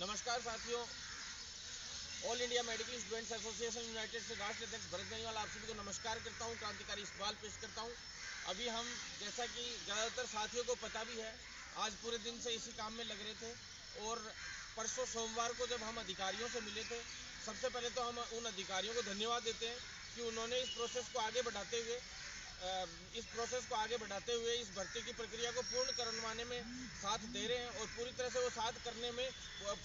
नमस्कार साथियों, all India medical students association United से राष्ट्रीय अध्यक्ष भरत बेनीवाल आप सभी को नमस्कार करता हूं, क्रांतिकारी सवाल पेश करता हूं। अभी हम, जैसा कि ज़्यादातर साथियों को पता भी है, आज पूरे दिन से इसी काम में लग रहे थे और परसों सोमवार को जब हम अधिकारियों से मिले थे, सबसे पहले तो हम उन अधिकारियों को धन्यवाद देते हैं कि उन्होंने इस प्रोसेस को आगे बढ़ाते हुए इस भर्ती की प्रक्रिया को पूर्ण करवाने में साथ दे रहे हैं और पूरी तरह से वो साथ करने में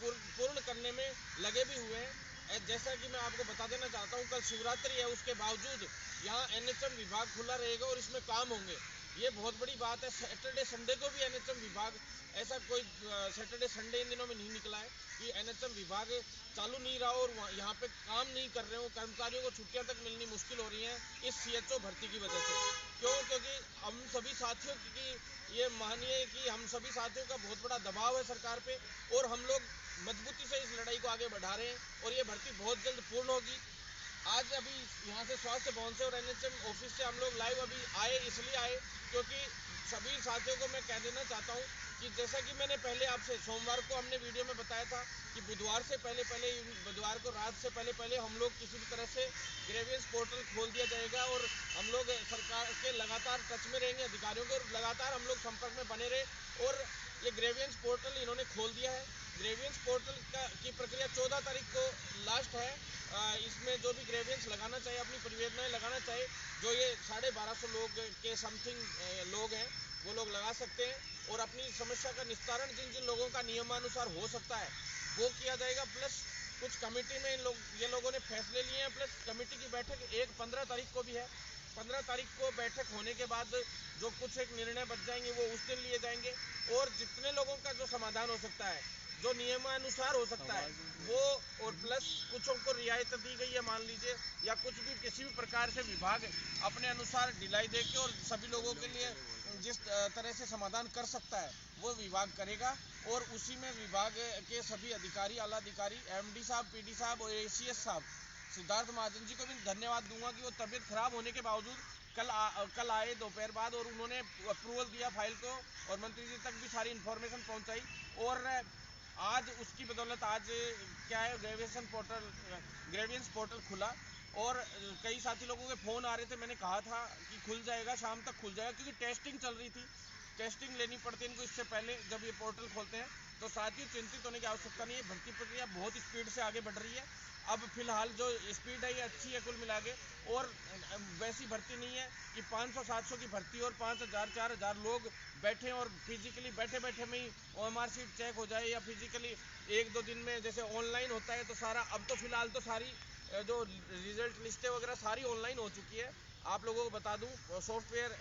पूर्ण करने में लगे भी हुए हैं। जैसा कि मैं आपको बता देना चाहता हूँ, कल शिवरात्रि है, उसके बावजूद यहाँ एनएचएम विभाग खुला रहेगा और इसमें काम होंगे। ये बहुत बड़ी बात है। सैटरडे संडे को भी एनएचएम विभाग, ऐसा कोई सैटरडे संडे इन दिनों में नहीं निकला है कि एनएचएम विभाग चालू नहीं रहा और यहाँ पे काम नहीं कर रहे हो। कर्मचारियों को छुट्टियां तक मिलनी मुश्किल हो रही हैं इस सीएचओ भर्ती की वजह से। क्योंकि हम सभी साथियों की ये मानिए कि हम सभी साथियों का बहुत बड़ा दबाव है सरकार पे और हम लोग मजबूती से इस लड़ाई को आगे बढ़ा रहे हैं और ये भर्ती बहुत जल्द पूर्ण होगी। आज अभी यहाँ से स्वास्थ्य भवन से और एनएचएम ऑफिस से हम लोग लाइव अभी आए, इसलिए आए क्योंकि सभी साथियों को मैं कह देना चाहता हूँ कि जैसा कि मैंने पहले आपसे सोमवार को हमने वीडियो में बताया था कि बुधवार को रात से पहले हम लोग किसी भी तरह से ग्रेवियंस पोर्टल खोल दिया जाएगा और हम लोग सरकार के लगातार टच में रहेंगे, अधिकारियों के लगातार हम लोग संपर्क में बने रहे और ये ग्रेवियंस पोर्टल इन्होंने खोल दिया है। ग्रेवियंस पोर्टल की प्रक्रिया 14 तारीख को लास्ट है। इसमें जो भी ग्रेवियंस लगाना चाहिए, अपनी परिवेदनाएं लगाना चाहिए, जो ये 1250 लोग के समथिंग लोग हैं, वो लोग लगा सकते हैं और अपनी समस्या का निस्तारण जिन जिन लोगों का नियमानुसार हो सकता है वो किया जाएगा। प्लस कुछ कमेटी में ये लोगों ने फैसले लिए हैं, प्लस कमेटी की बैठक 15 तारीख को भी है। 15 तारीख को बैठक होने के बाद जो कुछ एक निर्णय बच जाएंगे वो उस दिन लिए जाएंगे और जितने लोगों का जो समाधान हो सकता है, जो नियमानुसार हो सकता है वो, और प्लस कुछ को रियायत दी गई है मान लीजिए, या कुछ भी किसी भी प्रकार से विभाग अपने अनुसार ढिलाई देके और सभी लोगों के लिए जिस तरह से समाधान कर सकता है वो विभाग करेगा और उसी में विभाग के सभी अधिकारी, आला अधिकारी, एमडी साहब, पीडी साहब और एसीएस साहब सिद्धार्थ महाजन जी को भी धन्यवाद दूंगा कि वो तबीयत खराब होने के बावजूद कल आए दोपहर बाद और उन्होंने अप्रूवल दिया फाइल को और मंत्री जी तक भी सारी इन्फॉर्मेशन पहुंचाई और आज उसकी बदौलत आज क्या है, ग्रेवियंस पोर्टल खुला और कई साथी लोगों के फ़ोन आ रहे थे। मैंने कहा था कि खुल जाएगा, शाम तक खुल जाएगा, क्योंकि टेस्टिंग चल रही थी, टेस्टिंग लेनी पड़ती है इनको इससे पहले जब ये पोर्टल खोलते हैं। तो साथियों, चिंतित होने की आवश्यकता नहीं है, भर्ती प्रक्रिया बहुत स्पीड से आगे बढ़ रही है। अब फिलहाल जो स्पीड है ये अच्छी है कुल मिला के, और वैसी भर्ती नहीं है कि 500-700 की भर्ती और 5000-4000 लोग बैठे और फिजिकली बैठे में ही ओएमआर सीट चेक हो जाए, या फिजिकली 1-2 दिन में जैसे ऑनलाइन होता है तो सारा। अब तो फिलहाल तो सारी जो रिजल्ट लिस्टें वगैरह सारी ऑनलाइन हो चुकी है। आप लोगों को बता दूं, सॉफ्टवेयर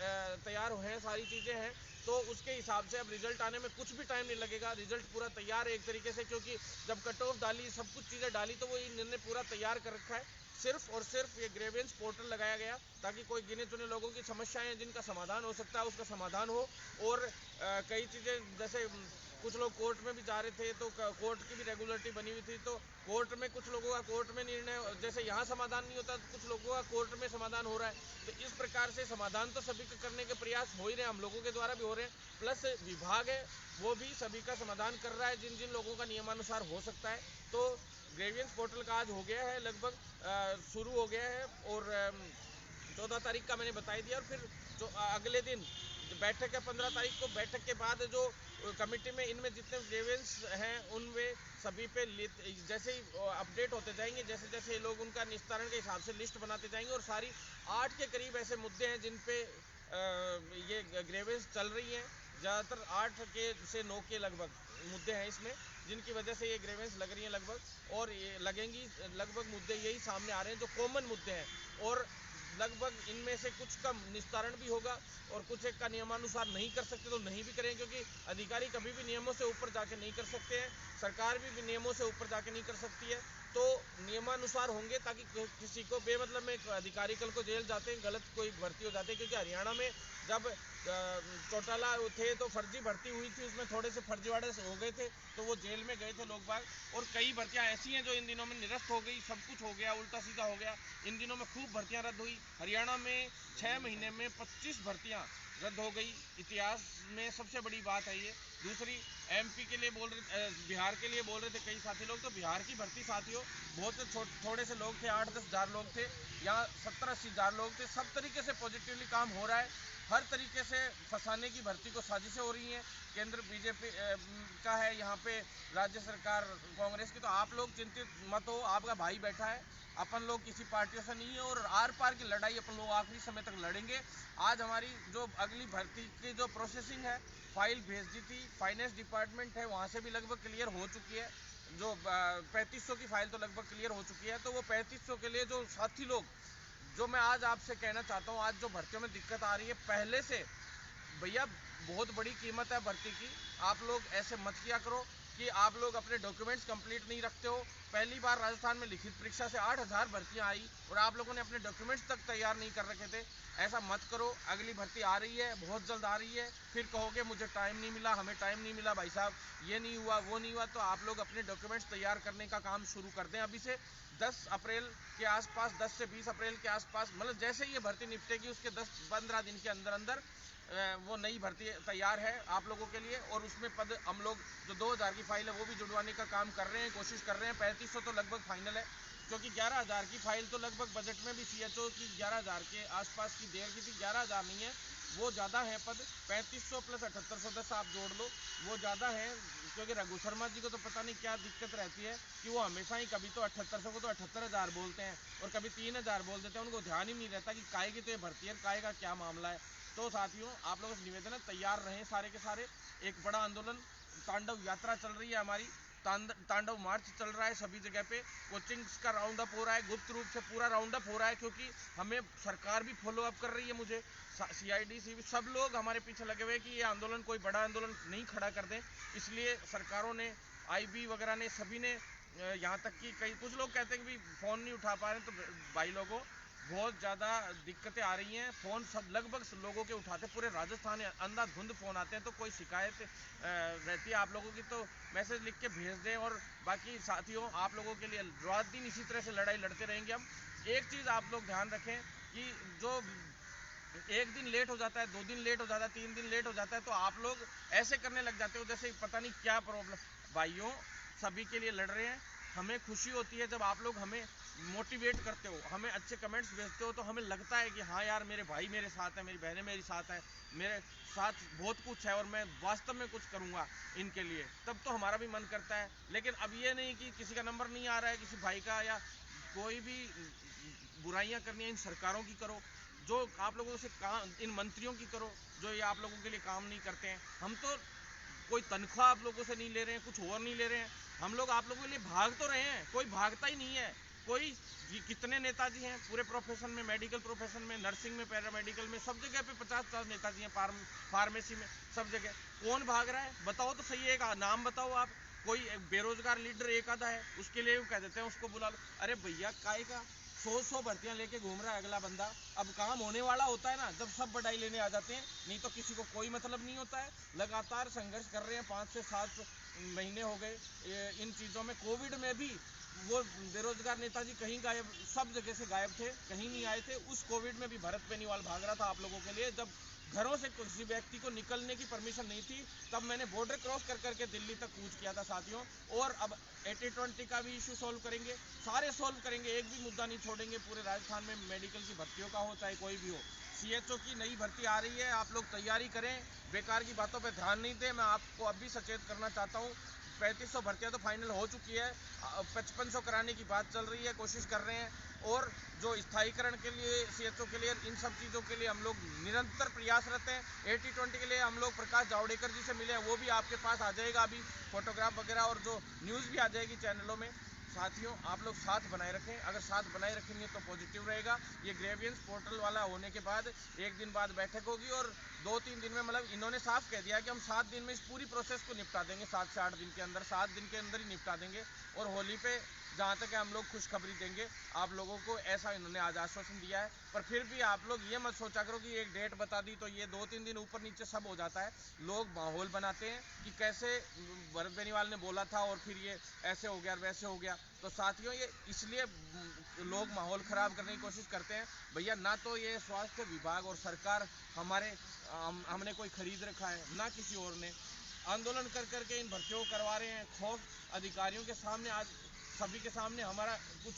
तैयार हैं, सारी चीज़ें हैं, तो उसके हिसाब से अब रिजल्ट आने में कुछ भी टाइम नहीं लगेगा। रिजल्ट पूरा तैयार है एक तरीके से, क्योंकि जब कट ऑफ डाली, सब कुछ चीज़ें डाली, तो वो इन्होंने पूरा तैयार कर रखा है। सिर्फ और सिर्फ ये ग्रेवियंस पोर्टल लगाया गया ताकि कोई गिने चुने लोगों की समस्याएं हैं जिनका समाधान हो सकता है उसका समाधान हो। और कई चीज़ें जैसे कुछ लोग कोर्ट में भी जा रहे थे तो कोर्ट की भी रेगुलरिटी बनी हुई थी, तो कोर्ट में कुछ लोगों का कोर्ट में निर्णय, जैसे यहाँ समाधान नहीं होता तो कुछ लोगों का कोर्ट में समाधान हो रहा है। तो इस प्रकार से समाधान तो सभी को करने के प्रयास हो ही रहे हैं, हम लोगों के द्वारा भी हो रहे हैं, प्लस विभाग है वो भी सभी का समाधान कर रहा है जिन जिन लोगों का नियमानुसार हो सकता है। तो ग्रेवियंस पोर्टल का आज हो गया है, लगभग शुरू हो गया है और 14 तारीख का मैंने बता दिया। और फिर जो अगले दिन बैठक है 15 तारीख को, बैठक के बाद जो कमेटी में इनमें जितने ग्रेवियंस हैं उनमें सभी पे जैसे ही अपडेट होते जाएंगे, जैसे जैसे लोग उनका निस्तारण के हिसाब से लिस्ट बनाते जाएंगे और सारी 8 के करीब ऐसे मुद्दे हैं जिन पे ये ग्रेवियंस चल रही हैं। ज़्यादातर 8 के से 9 के लगभग मुद्दे हैं इसमें जिनकी वजह से ये ग्रेवियंस लग रही हैं लगभग, और ये लगेंगी। लगभग मुद्दे यही सामने आ रहे हैं जो कॉमन मुद्दे हैं, और लगभग इनमें से कुछ का निस्तारण भी होगा और कुछ एक का नियमानुसार नहीं कर सकते तो नहीं भी करें, क्योंकि अधिकारी कभी भी नियमों से ऊपर जाके नहीं कर सकते हैं, सरकार भी नियमों से ऊपर जाके नहीं कर सकती है। तो नियमानुसार होंगे ताकि किसी को बेमतलब में अधिकारी कल को जेल जाते हैं, गलत कोई भर्ती हो जाते हैं, क्योंकि हरियाणा में जब चौटाला थे तो फर्जी भर्ती हुई थी, उसमें थोड़े से फर्जीवाड़े हो गए थे तो वो जेल में गए थे लोग बाग। और कई भर्तियां ऐसी हैं जो इन दिनों में निरस्त हो गई, सब कुछ हो गया, उल्टा सीधा हो गया। इन दिनों में खूब भर्तियां रद्द हुई। हरियाणा में 6 महीने में 25 भर्तियां रद्द हो गई। इतिहास में सबसे बड़ी बात है ये, दूसरी एमपी के लिए बोल रहे, बिहार के लिए बोल रहे थे कई साथी लोग, तो बिहार की भर्ती साथियों बहुत थोड़े से लोग थे, 8-10 हज़ार लोग थे, यहाँ 70-80 हज़ार लोग थे। सब तरीके से पॉजिटिवली काम हो रहा है, हर तरीके से फंसाने की भर्ती को साजिशें हो रही हैं। केंद्र बीजेपी का है, यहाँ पे राज्य सरकार कांग्रेस की। तो आप लोग चिंतित मत हो, आपका भाई बैठा है, अपन लोग किसी पार्टियों से नहीं है और आर पार की लड़ाई अपन लोग आखिरी समय तक लड़ेंगे। आज हमारी जो अगली भर्ती की जो प्रोसेसिंग है, फाइल भेज दी थी, फाइनेंस डिपार्टमेंट है वहाँ से भी लगभग क्लियर हो चुकी है। जो 3500 की फाइल तो लगभग क्लियर हो चुकी है। तो वो 3500 के लिए जो साथी लोग, जो मैं आज आपसे कहना चाहता हूँ, आज जो भर्तियों में दिक्कत आ रही है पहले से, भैया बहुत बड़ी कीमत है भर्ती की। आप लोग ऐसे मत किया करो कि आप लोग अपने डॉक्यूमेंट्स कंप्लीट नहीं रखते हो। पहली बार राजस्थान में लिखित परीक्षा से 8000 भर्तियां आई और आप लोगों ने अपने डॉक्यूमेंट्स तक तैयार नहीं कर रखे थे। ऐसा मत करो, अगली भर्ती आ रही है, बहुत जल्द आ रही है, फिर कहोगे मुझे टाइम नहीं मिला, हमें टाइम नहीं मिला भाई साहब, ये नहीं हुआ वो नहीं हुआ। तो आप लोग अपने डॉक्यूमेंट्स तैयार करने का काम शुरू कर दें अभी से। 10 अप्रैल के आसपास, 10 से 20 अप्रैल के आसपास, मतलब जैसे ये भर्ती निपटेगी उसके 10-15 दिन के अंदर अंदर वो नई भर्ती तैयार है आप लोगों के लिए। और उसमें पद हम लोग जो 2000 की फाइल है वो भी जुड़वाने का काम कर रहे हैं, कोशिश कर रहे हैं। 3500 तो लगभग फाइनल है, क्योंकि 11000 की फाइल तो लगभग बजट में भी सीएचओ की 11000 के आसपास की देर की थी। 11000 नहीं है, वो ज़्यादा है पद। 3500 प्लस 7810 आप जोड़ लो, वो ज़्यादा है। क्योंकि रघु शर्मा जी को तो पता नहीं क्या दिक्कत रहती है कि वो हमेशा ही कभी तो 7800 को तो 78000 बोलते हैं और कभी 3000 बोल देते हैं। उनको ध्यान ही नहीं रहता कि काय की तो ये भर्ती है, काय का क्या मामला है। तो साथियों आप लोगों से निवेदन है, तैयार रहें सारे के सारे। एक बड़ा आंदोलन, तांडव यात्रा चल रही है हमारी, तांडव मार्च चल रहा है सभी जगह पे। कोचिंग्स का राउंड अप हो रहा है, गुप्त रूप से पूरा राउंड अप हो रहा है, क्योंकि हमें सरकार भी फॉलो अप कर रही है। मुझे सीआईडी सी सब लोग हमारे पीछे लगे हुए कि ये आंदोलन कोई बड़ा आंदोलन नहीं खड़ा कर दें। इसलिए सरकारों ने, आईबी वगैरह ने, सभी ने, यहाँ तक कि कई कुछ लोग कहते हैं कि फ़ोन नहीं उठा पा रहे, तो भाई लोगों बहुत ज़्यादा दिक्कतें आ रही हैं। फ़ोन सब लगभग लोगों के उठाते, पूरे राजस्थान अंधाधुंध फ़ोन आते हैं। तो कोई शिकायत रहती है आप लोगों की तो मैसेज लिख के भेज दें। और बाकी साथियों आप लोगों के लिए रात दिन इसी तरह से लड़ाई लड़ते रहेंगे हम। एक चीज़ आप लोग ध्यान रखें कि जो एक दिन लेट हो जाता है, 2 दिन लेट हो जाता है, 3 दिन लेट हो जाता है, तो आप लोग ऐसे करने लग जाते हो जैसे पता नहीं क्या प्रॉब्लम। भाइयों सभी के लिए लड़ रहे हैं। हमें खुशी होती है जब आप लोग हमें मोटिवेट करते हो, हमें अच्छे कमेंट्स भेजते हो, तो हमें लगता है कि हाँ यार मेरे भाई मेरे साथ हैं, मेरी बहनें मेरे साथ हैं, मेरे साथ बहुत कुछ है और मैं वास्तव में कुछ करूँगा इनके लिए। तब तो हमारा भी मन करता है। लेकिन अब ये नहीं कि किसी का नंबर नहीं आ रहा है किसी भाई का, या कोई भी बुराइयां करनी है इन सरकारों की करो, जो आप लोगों से काम, इन मंत्रियों की करो जो ये आप लोगों के लिए काम नहीं करते हैं। हम तो कोई तनख्वाह आप लोगों से नहीं ले रहे हैं, कुछ और नहीं ले रहे हैं। हम लोग आप लोगों के लिए भाग तो रहे हैं, कोई भागता ही नहीं है। कोई कितने नेताजी हैं पूरे प्रोफेशन में, मेडिकल प्रोफेशन में, नर्सिंग में, पैरामेडिकल में, सब जगह पे 50-50 नेताजी हैं, फार्मेसी में, सब जगह। कौन भाग रहा है बताओ तो सही, एक नाम बताओ आप। कोई बेरोजगार लीडर एक आधा है, उसके लिए कह देते हैं उसको बुला लो। अरे भैया काय का 100 भर्तियां लेके घूम रहा है अगला बंदा। अब काम होने वाला होता है ना जब सब बधाई लेने आ जाते हैं, नहीं तो किसी को कोई मतलब नहीं होता है। लगातार संघर्ष कर रहे हैं, 5 से 7 महीने हो गए इन चीज़ों में। कोविड में भी वो बेरोजगार नेताजी कहीं गायब, सब जगह से गायब थे, कहीं नहीं आए थे। उस कोविड में भी भरत बेनीवाल भाग रहा था आप लोगों के लिए, जब घरों से किसी व्यक्ति को निकलने की परमिशन नहीं थी। तब मैंने बॉर्डर क्रॉस कर करके दिल्ली तक कूच किया था साथियों। और अब 80-20 का भी इशू सॉल्व करेंगे, सारे सॉल्व करेंगे, एक भी मुद्दा नहीं छोड़ेंगे। पूरे राजस्थान में मेडिकल की भर्तियों का हो चाहे कोई भी हो, सीएचओ की नई भर्ती आ रही है, आप लोग तैयारी करें, बेकार की बातों पर ध्यान नहीं दें। मैं आपको अभी सचेत करना चाहता हूँ, 3500 भर्तियाँ तो फाइनल हो चुकी है, 5500 कराने की बात चल रही है, कोशिश कर रहे हैं। और जो स्थायीकरण के लिए, सीएचओ के लिए, इन सब चीज़ों के लिए हम लोग निरंतर प्रयासरत हैं। 80-20 के लिए हम लोग प्रकाश जावड़ेकर जी से मिले हैं, वो भी आपके पास आ जाएगा अभी, फोटोग्राफ वगैरह, और जो न्यूज़ भी आ जाएगी चैनलों में। साथियों आप लोग साथ बनाए रखें, अगर साथ बनाए रखेंगे तो पॉजिटिव रहेगा। ये ग्रेवियंस पोर्टल वाला होने के बाद 1 दिन बाद बैठक होगी और 2-3 दिन में, मतलब इन्होंने साफ कह दिया कि हम 7 दिन में इस पूरी प्रोसेस को निपटा देंगे, 7 से 8 दिन के अंदर, 7 दिन के अंदर ही निपटा देंगे। और होली पे जहाँ तक है हम लोग खुशखबरी देंगे आप लोगों को, ऐसा इन्होंने आज आश्वासन दिया है। पर फिर भी आप लोग ये मत सोचा करो कि एक डेट बता दी तो ये 2-3 दिन ऊपर नीचे सब हो जाता है। लोग माहौल बनाते हैं कि कैसे भरत बेनीवाल ने बोला था और फिर ये ऐसे हो गया वैसे हो गया। तो साथियों ये इसलिए लोग माहौल ख़राब करने की कोशिश करते हैं। भैया ना तो ये स्वास्थ्य विभाग और सरकार हमने कोई खरीद रखा है, ना किसी और ने। आंदोलन कर करके इन भर्तियों को करवा रहे हैं। खौफ अधिकारियों के सामने, आज सभी के सामने हमारा कुछ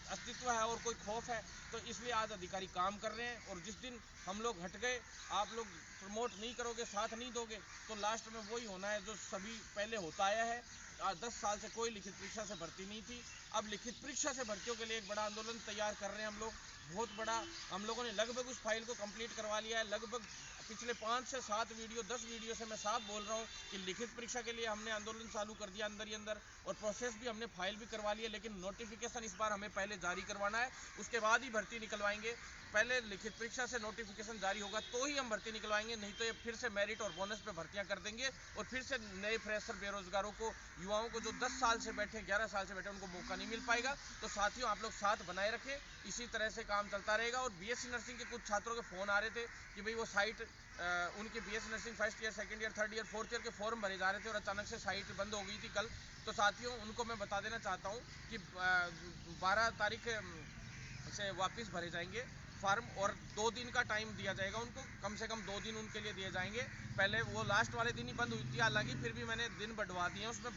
अस्तित्व है और कोई खौफ है, तो इसलिए आज अधिकारी काम कर रहे हैं। और जिस दिन हम लोग हट गए, आप लोग प्रमोट नहीं करोगे, साथ नहीं दोगे, तो लास्ट में वही होना है जो सभी पहले होता आया है। आज 10 साल से कोई लिखित परीक्षा से भर्ती नहीं थी, अब लिखित परीक्षा से भर्तियों के लिए एक बड़ा आंदोलन तैयार कर रहे हैं हम लोग, बहुत बड़ा। हम लोगों ने लगभग उस फाइल को कंप्लीट करवा लिया है। लगभग पिछले 5 से 7 वीडियो 10 वीडियो से मैं साफ बोल रहा हूँ कि लिखित परीक्षा के लिए हमने आंदोलन चालू कर दिया अंदर ही अंदर, और प्रोसेस भी हमने फाइल भी करवा लिया, लेकिन नोटिफिकेशन इस बार हमें पहले जारी करवाना है, उसके बाद ही भर्ती निकलवाएंगे। पहले लिखित परीक्षा से नोटिफिकेशन जारी होगा तो ही हम भर्ती निकलवाएंगे, नहीं तो ये फिर से मेरिट और बोनस पे भर्तियां कर देंगे और फिर से नए फ्रेशर बेरोजगारों को, युवाओं को जो 10 साल से बैठे, 11 साल से बैठे, उनको मौका नहीं मिल पाएगा। तो साथियों, आप लोग साथ बनाए रखें, इसी तरह से काम चलता रहेगा। और बीएससी नर्सिंग के कुछ छात्रों के फ़ोन आ रहे थे कि भाई वो साइट उनके BSc nursing first year, second year, third year, fourth year के फॉर्म भरे जा रहे थे और अचानक से साइट बंद हो गई थी कल। तो साथियों, उनको मैं बता देना चाहता हूँ कि 12 तारीख से वापस भरे जाएंगे फार्म, और 2 दिन का टाइम दिया जाएगा उनको, कम से कम 2 दिन उनके लिए दिए जाएंगे। पहले वो लास्ट वाले दिन ही बंद हुई थी, हालांकि फिर भी मैंने दिन बढ़वा दिए हैं उसमें,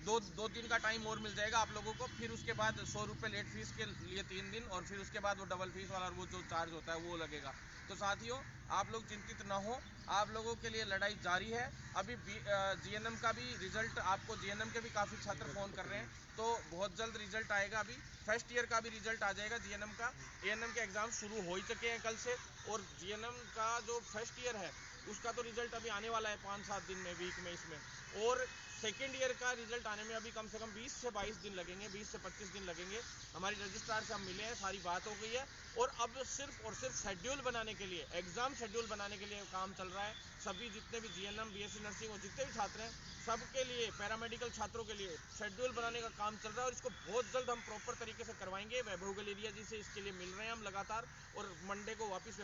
2 दिन का टाइम और मिल जाएगा आप लोगों को। फिर उसके बाद 100 रुपये लेट फीस के लिए 3 दिन, और फिर उसके बाद वो डबल फीस वाला वो जो चार्ज होता है वो लगेगा। तो साथियों, आप लोग चिंतित ना हो, आप लोगों के लिए लड़ाई जारी है। अभी जीएनएम का भी रिजल्ट, आपको जीएनएम के भी काफ़ी छात्र फ़ोन कर रहे हैं, तो बहुत जल्द रिजल्ट आएगा। अभी फर्स्ट ईयर का भी रिजल्ट आ जाएगा जीएनएम का। एएनएम के एग्ज़ाम शुरू हो ही चुके हैं कल से, और जीएनएम का जो फर्स्ट ईयर है उसका तो रिजल्ट अभी आने वाला है 5-7 दिन में, वीक में इसमें। और सेकेंड ईयर का रिजल्ट आने में अभी कम से कम 20 से 22 दिन लगेंगे, 20 से 25 दिन लगेंगे। हमारी रजिस्ट्रार से हम मिले हैं, सारी बात हो गई है, और अब सिर्फ और सिर्फ शेड्यूल बनाने के लिए, एग्ज़ाम शेड्यूल बनाने के लिए काम चल रहा है। सभी जितने भी जीएनएम, बीएससी नर्सिंग और जितने भी छात्र हैं, सबके लिए, पैरामेडिकल छात्रों के लिए शेड्यूल बनाने का काम चल रहा है, और इसको बहुत जल्द हम प्रॉपर तरीके से करवाएंगे। वैभव गलेरिया जी से इसके लिए मिल रहे हैं हम लगातार, और मंडे को वापस,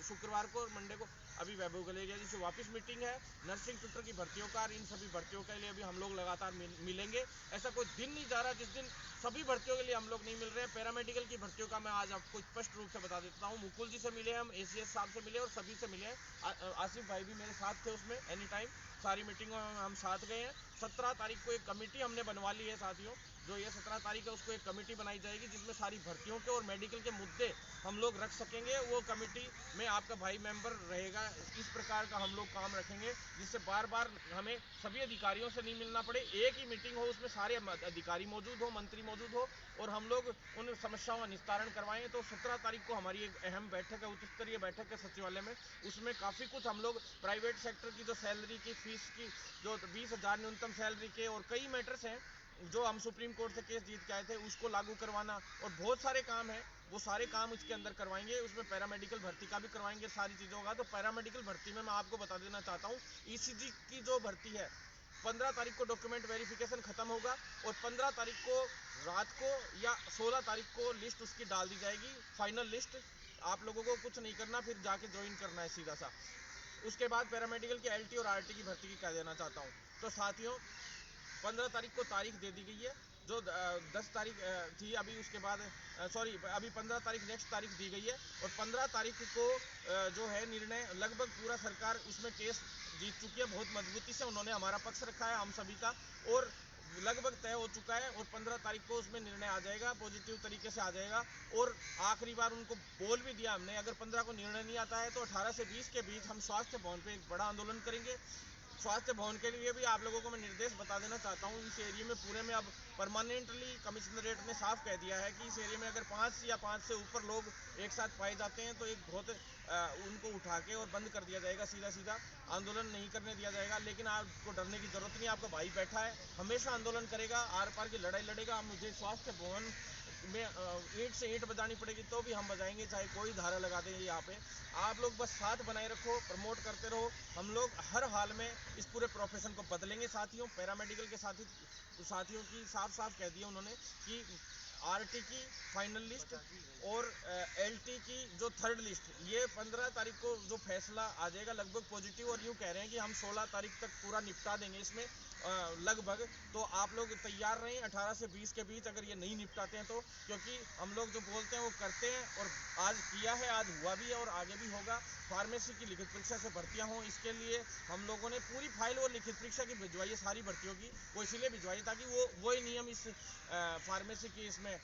शुक्रवार को और मंडे को अभी वैभव गलेरिया जी से वापस मीटिंग है। नर्सिंग ट्यूटर की भर्तियों का, इन सभी भर्तियों के लिए अभी हम लोग लगातार मिलेंगे। ऐसा कोई दिन नहीं जा रहा जिस दिन सभी भर्तियों के लिए हम लोग नहीं मिल रहे हैं। पैरामेडिकल की भर्तियों का मैं आज आपको स्पष्ट रूप से बता देता हूँ। मुकुल जी से मिले हम, एसीएस साहब से मिले, और सभी से मिले हैं। आसिफ भाई भी मेरे साथ थे उसमें, एनी टाइम सारी मीटिंगों में हम साथ गए हैं। 17 तारीख को एक कमेटी हमने बनवा ली है साथियों, जो ये 17 तारीख है उसको एक कमेटी बनाई जाएगी, जिसमें सारी भर्तियों के और मेडिकल के मुद्दे हम लोग रख सकेंगे। वो कमेटी में आपका भाई मेंबर रहेगा। इस प्रकार का हम लोग काम रखेंगे जिससे बार बार हमें सभी अधिकारियों से नहीं मिलना पड़े, एक ही मीटिंग हो, उसमें सारे अधिकारी मौजूद हो, मंत्री मौजूद हो, और हम लोग उन समस्याओं का निस्तारण करवाएं। तो 17 तारीख को हमारी एक अहम बैठक है, उच्च स्तरीय बैठक है सचिवालय में। उसमें काफ़ी कुछ हम लोग प्राइवेट सेक्टर की जो सैलरी की, फीस की, जो 20,000 न्यूनतम सैलरी के, और कई मैटर्स हैं जो हम सुप्रीम कोर्ट से केस जीत के आए थे, उसको लागू करवाना, और बहुत सारे काम हैं, वो सारे काम उसके अंदर करवाएंगे। उसमें पैरामेडिकल भर्ती का भी करवाएंगे, सारी चीज़ों का। तो पैरामेडिकल भर्ती में मैं आपको बता देना चाहता हूँ, ईसीजी की जो भर्ती है, 15 तारीख को डॉक्यूमेंट वेरिफिकेशन खत्म होगा, और 15 तारीख को रात को या 16 तारीख को लिस्ट उसकी डाल दी जाएगी, फाइनल लिस्ट। आप लोगों को कुछ नहीं करना, फिर जाके ज्वाइन करना है सीधा सा। उसके बाद पैरामेडिकल की एलटी और आरटी की भर्ती की कह देना चाहता हूँ। तो साथियों, 15 तारीख को तारीख दे दी गई है, जो 10 तारीख थी अभी, उसके बाद सॉरी, अभी 15 तारीख नेक्स्ट तारीख दी गई है, और 15 तारीख को जो है निर्णय, लगभग पूरा सरकार उसमें केस जीत चुकी है, बहुत मजबूती से उन्होंने हमारा पक्ष रखा है, हम सभी का, और लगभग तय हो चुका है। और 15 तारीख को उसमें निर्णय आ जाएगा, पॉजिटिव तरीके से आ जाएगा। और आखिरी बार उनको बोल भी दिया हमने, अगर 15 को निर्णय नहीं आता है तो 18 से 20 के बीच हम स्वास्थ्य भवन पे एक बड़ा आंदोलन करेंगे। स्वास्थ्य भवन के लिए भी आप लोगों को मैं निर्देश बता देना चाहता हूँ, इस एरिया में पूरे में अब परमानेंटली कमिश्नरेट ने साफ कह दिया है कि इस एरिया में अगर 5 या 5 से ऊपर लोग एक साथ पाए जाते हैं तो एक बहुत उनको उठा के और बंद कर दिया जाएगा, सीधा सीधा आंदोलन नहीं करने दिया जाएगा। लेकिन आपको डरने की जरूरत नहीं, आपका भाई बैठा है, हमेशा आंदोलन करेगा, आर पार की लड़ाई लड़ेगा। मुझे स्वास्थ्य भवन में ईंट से ईंट बजानी पड़ेगी तो भी हम बजाएंगे, चाहे कोई धारा लगा दें यहाँ पे। आप लोग बस साथ बनाए रखो, प्रमोट करते रहो, हम लोग हर हाल में इस पूरे प्रोफेशन को बदलेंगे साथियों। पैरामेडिकल के साथियों की साफ साफ कह दिया उन्होंने कि आरटी की फाइनल लिस्ट और एलटी की जो थर्ड लिस्ट, ये 15 तारीख को जो फैसला आ जाएगा लगभग पॉजिटिव, और यूँ कह रहे हैं कि हम 16 तारीख तक पूरा निपटा देंगे इसमें। लगभग, तो आप लोग तैयार रहें 18 से 20 के बीच अगर ये नहीं निपटाते हैं तो, क्योंकि हम लोग जो बोलते हैं वो करते हैं, और आज किया है, आज हुआ भी है और आगे भी होगा। फार्मेसी की लिखित परीक्षा से भर्तियां हों, इसके लिए हम लोगों ने पूरी फाइल और लिखित परीक्षा की भिजवाई है, सारी भर्तियों की। वो इसलिए भिजवाई ताकि वो वही नियम इस फार्मेसी की इसमें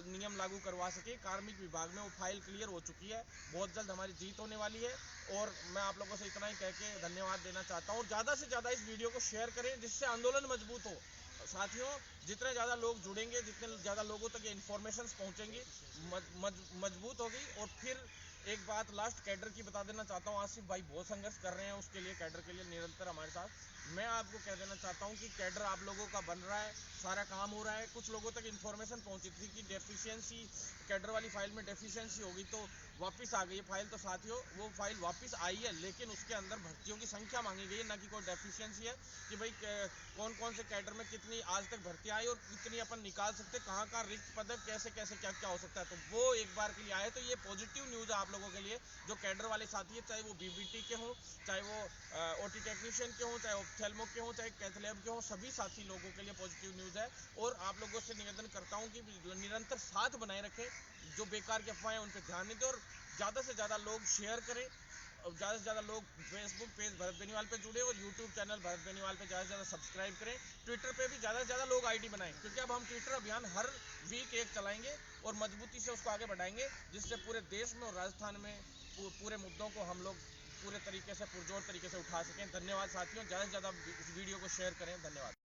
नियम लागू करवा सके। कार्मिक विभाग में वो फाइल क्लियर हो चुकी है, बहुत जल्द हमारी जीत होने वाली है। और मैं आप लोगों से इतना ही कह के धन्यवाद देना चाहता हूँ, और ज़्यादा से ज़्यादा इस वीडियो को शेयर करें जिससे आंदोलन मजबूत हो। साथियों, जितने ज़्यादा लोग जुड़ेंगे, जितने ज़्यादा लोगों तक ये इन्फॉर्मेशन पहुँचेंगी, मजबूत होगी। और फिर एक बात लास्ट कैडर की बता देना चाहता हूँ, आसिफ भाई बहुत संघर्ष कर रहे हैं उसके लिए, कैडर के लिए निरंतर हमारे साथ। मैं आपको कह देना चाहता हूँ कि कैडर आप लोगों का बन रहा है, सारा काम हो रहा है। कुछ लोगों तक इन्फॉर्मेशन पहुँची थी कि डेफिशिएंसी, कैडर वाली फाइल में डेफिशिएंसी होगी, तो वापस आ गई है फाइल। तो साथियों, वो फाइल वापस आई है, लेकिन उसके अंदर भर्तियों की संख्या मांगी गई है, ना कि कोई डेफिशिएंसी है कि भाई कौन कौन से कैडर में कितनी आज तक भर्ती आई और कितनी अपन निकाल सकते, कहाँ कहाँ रिक्त पद है, कैसे कैसे क्या क्या हो सकता है। तो वो एक बार के लिए आए, तो ये पॉजिटिव न्यूज़ है आप लोगों के लिए जो कैडर वाले साथी है, चाहे वो बीबीटी के हों, चाहे वो ओटी टेक्नीशियन के हों, चाहे ऑप्थेल्मो के हों, चाहे कैथलैब के हों, सभी साथी लोगों के लिए पॉजिटिव न्यूज़ है। और आप लोगों से निवेदन करता हूँ कि निरंतर साथ बनाए रखें, जो बेकार के अफवाहें उन पर ध्यान नहीं दें, और ज़्यादा से ज़्यादा लोग शेयर करें, और ज़्यादा से ज़्यादा लोग फेसबुक पेज भरत बेनीवाल पे जुड़े, और यूट्यूब चैनल भरत बेनीवाल पे ज़्यादा से ज़्यादा सब्सक्राइब करें। ट्विटर पे भी ज़्यादा से ज़्यादा लोग आईडी बनाएं, क्योंकि अब हम ट्विटर अभियान हर वीक एक चलाएंगे और मजबूती से उसको आगे बढ़ाएंगे, जिससे पूरे देश में और राजस्थान में पूरे मुद्दों को हम लोग पूरे तरीके से पुरजोर तरीके से उठा सकें। धन्यवाद साथियों, ज़्यादा से ज़्यादा इस वीडियो को शेयर करें। धन्यवाद।